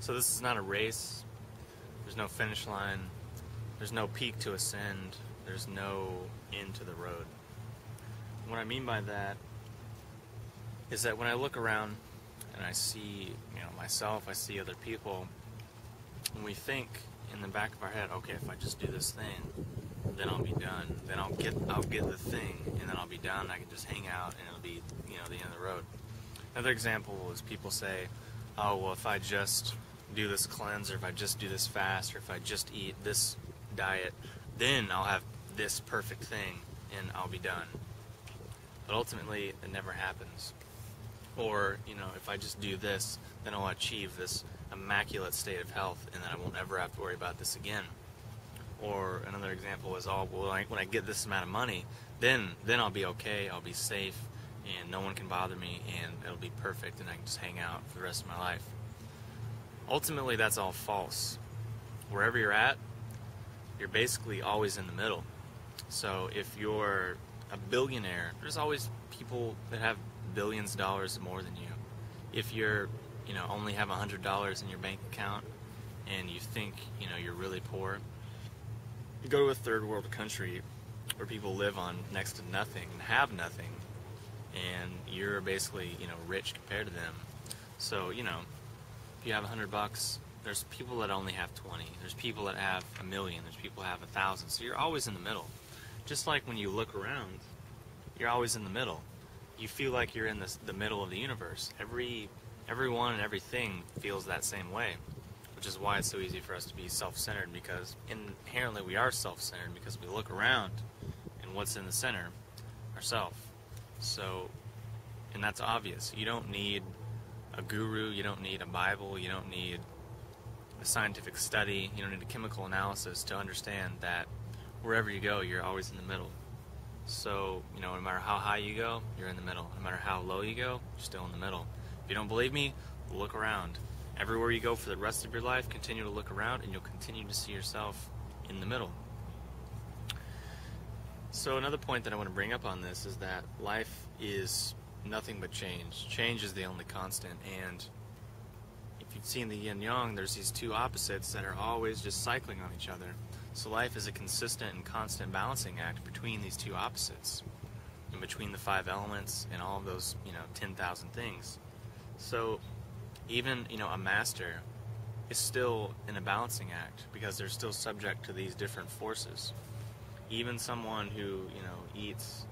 So this is not a race. There's no finish line. There's no peak to ascend. There's no end to the road. What I mean by that is that when I look around and I see, myself, I see other people, and we think in the back of our head, okay, if I just do this thing, then I'll be done. Then I'll get the thing, and then I'll be done. I can just hang out, and it'll be, the end of the road. Another example is people say, oh, well, if I just do this cleanse, or if I just do this fast, or if I just eat this diet, then I'll have this perfect thing, and I'll be done. But ultimately, it never happens. Or, if I just do this, then I'll achieve this immaculate state of health, and then I won't ever have to worry about this again. Or another example is, when I get this amount of money, then I'll be okay, I'll be safe, and no one can bother me, and it'll be perfect, and I can just hang out for the rest of my life. Ultimately, that's all false. Wherever you're at, you're basically always in the middle. So if you're a billionaire, there's always people that have billions of dollars more than you. If you're, only have $100 in your bank account and you think, you're really poor, you go to a third world country where people live on next to nothing and have nothing, and you're basically, rich compared to them. So, if you have $100, there's people that only have 20. There's people that have 1 million. There's people that have 1,000. So you're always in the middle. Just like when you look around, you're always in the middle. You feel like you're in the middle of the universe. Everyone and everything feels that same way, which is why it's so easy for us to be self-centered, because inherently we are self-centered because we look around and what's in the center? Ourself. So, and that's obvious. You don't need a guru, you don't need a Bible, you don't need a scientific study, you don't need a chemical analysis to understand that wherever you go, you're always in the middle. So, no matter how high you go, you're in the middle. No matter how low you go, you're still in the middle. If you don't believe me, look around. Everywhere you go for the rest of your life, continue to look around, and you'll continue to see yourself in the middle. So another point that I want to bring up on this is that life is nothing but change. Change is the only constant, and if you've seen the yin-yang, there's these two opposites that are always just cycling on each other. So life is a consistent and constant balancing act between these two opposites, and between the 5 elements and all of those, 10,000 things. So even, a master is still in a balancing act because they're still subject to these different forces. Even someone who, eats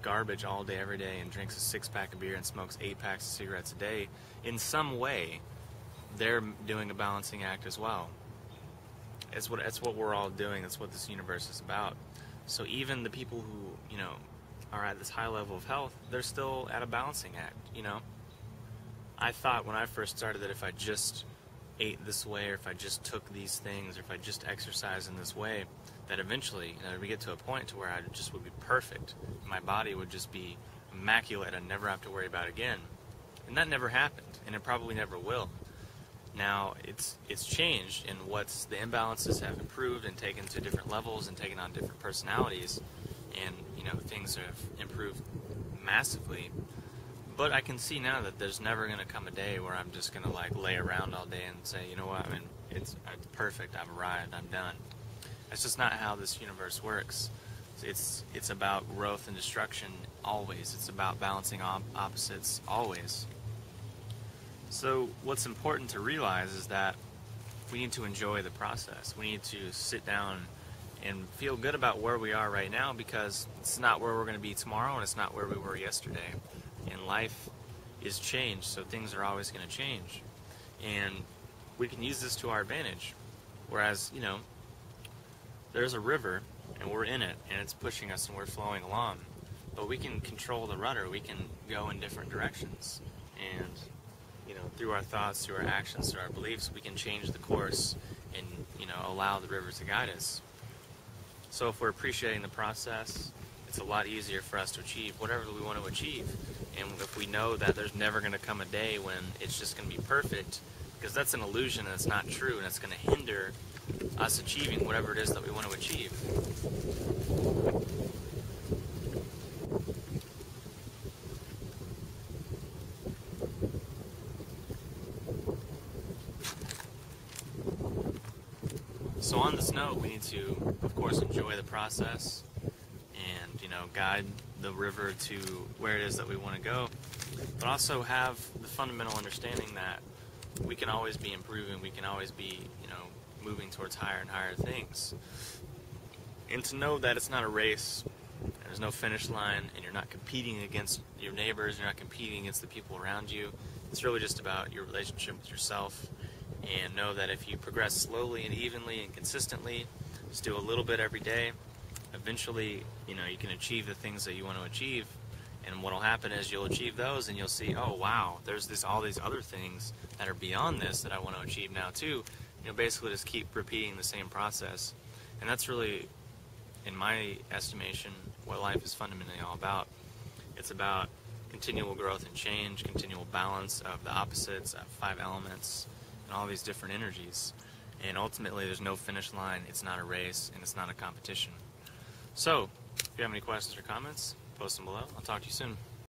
garbage all day, every day, and drinks a 6-pack of beer and smokes 8 packs of cigarettes a day, in some way, they're doing a balancing act as well. It's what we're all doing. That's what this universe is about. So even the people who, are at this high level of health, they're still at a balancing act, I thought when I first started that if I just ate this way, or if I just took these things, or if I just exercised in this way, that eventually, we get to a point to where I just would be perfect. My body would just be immaculate. I'd never have to worry about it again. And that never happened, and it probably never will. Now, it's changed, and the imbalances have improved and taken to different levels and taken on different personalities, and, things have improved massively. But I can see now that there's never going to come a day where I'm just going to, lay around all day and say, you know what, it's perfect, I've arrived, I'm done. That's just not how this universe works. It's about growth and destruction always. It's about balancing opposites always. So what's important to realize is that we need to enjoy the process. We need to sit down and feel good about where we are right now, because it's not where we're going to be tomorrow, and it's not where we were yesterday. And life is change, so things are always going to change. And we can use this to our advantage. Whereas, there's a river, and we're in it, and it's pushing us, and we're flowing along. But we can control the rudder. We can go in different directions. And through our thoughts, through our actions, through our beliefs, we can change the course and, allow the river to guide us. So if we're appreciating the process, it's a lot easier for us to achieve whatever we want to achieve. And if we know that there's never going to come a day when it's just going to be perfect, because that's an illusion and it's not true, and it's going to hinder us achieving whatever it is that we want to achieve. So on this note, we need to, of course, enjoy the process and, guide the river to where it is that we want to go, but also have the fundamental understanding that we can always be improving, we can always be, moving towards higher and higher things. And to know that it's not a race, there's no finish line, and you're not competing against your neighbors, you're not competing against the people around you. It's really just about your relationship with yourself, and know that if you progress slowly and evenly and consistently, just do a little bit every day, eventually, you can achieve the things that you want to achieve. And what will happen is you'll achieve those, and you'll see, oh wow, there's all these other things that are beyond this that I want to achieve now too. Basically just keep repeating the same process. And that's really, in my estimation, what life is fundamentally all about. It's about continual growth and change, continual balance of the opposites, of 5 elements, and all these different energies. And ultimately, there's no finish line, it's not a race, and it's not a competition. So, if you have any questions or comments, post them below. I'll talk to you soon.